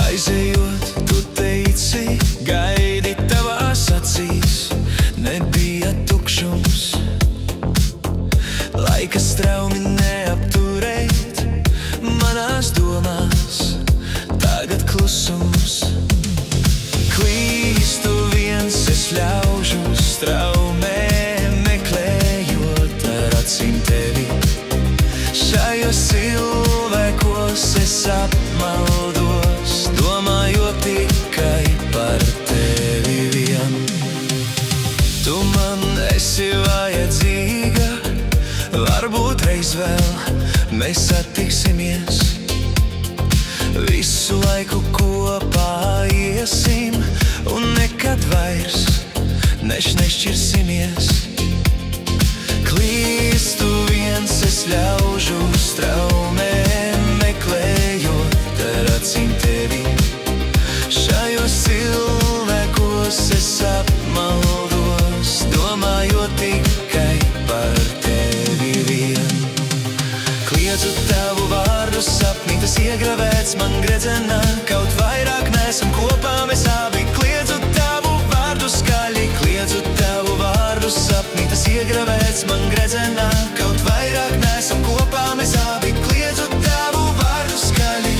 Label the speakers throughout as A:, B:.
A: Aizejot, tu teici, gaidi tavās acīs, nebija tukšums. Laika straumi neapturēt, manās domās tagad klusums. Klīstu viens, es ļaužu straumē, meklējot ar acīm tevi. Šajos cilvēkos es apmaldos, domājot tikai par tevi vien. Tu man esi vajadzīga, varbūt reiz vēl mēs satiksimies. Visu laiku kopā iesim un nekad vairs nešķirsimies. Klīstu viens, es ļaužu straumē, meklējot ar acīm tevi. Šajos cilvēkos es apmaldos, domājot tikai par tevi vien. Kliedzu tavu vārdu sapnī, tas iegravēts man gredzenā. Kaut vairāk nesam kopā, mēs abi kliedzu tavu vārdu skaļi. Kliedzu tavu vārdu sapnī, tas iegravēts man gredzenā. Kaut vairāk nesam kopā, mēs abi kliedzu tavu vārdu skaļi.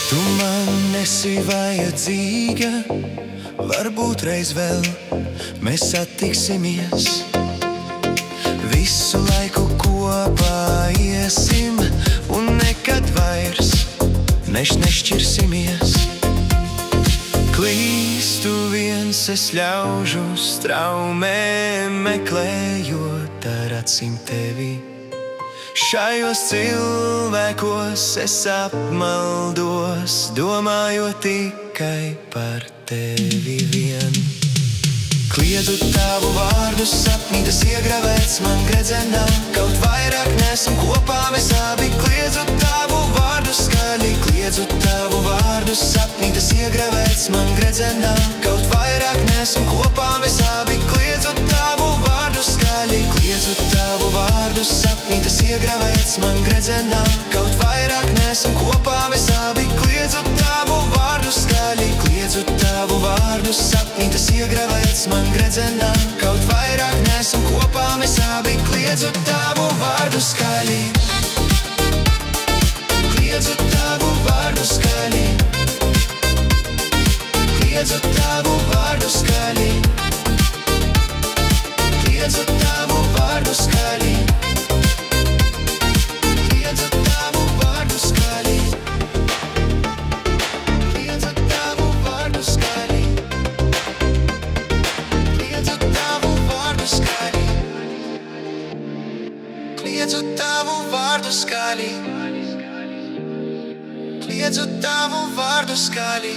A: Tu man esi vajadzīga, varbūt reiz vēl mēs satiksimies. Visu laiku kopā iesim un nekad vairs nešķirsimies. Klīstu viens, es ļaužu straumē, meklējot ar acīm tevi. Šajos cilvēkos es apmaldos, domājot tikai par tevi vien. Kliedzu tavu vārdu sapnī, tas iegravēts man gredzenā. Kaut vairāk nesam kopā, mēs abi kliedzu tavu vārdu skaļi. Kliedzu tavu vārdu sapnī, tas iegravēts man gredzenā. Kaut vairāk nesam kopā, mēs abi kliedzu tavu vārdu skaļi. Kliedzu tavu vārdu sapnī, tas iegravēts man gredzenā. Kaut vairāk nesam kopā, mēs abi kliedzu tavu vārdu skaļi. Kliedzu tavu vārdu sapnī, tas iegravēts man gredzenā. Kaut vairāk nesam kopā, mēs abi kliedzu tavu vārdu skaļi. Kliedzu tavu vārdu skaļi. Kliedzu tavu vārdu skaļi. Kliedzu tavu vārdu skaļi. Kliedzu tavu vārdu skaļi. Kliedzu tavu vārdu skaļi. Kliedzu tavu vārdu skaļi. Kliedzu tavu vārdu skaļi. Kliedzu tavu vārdu skaļi.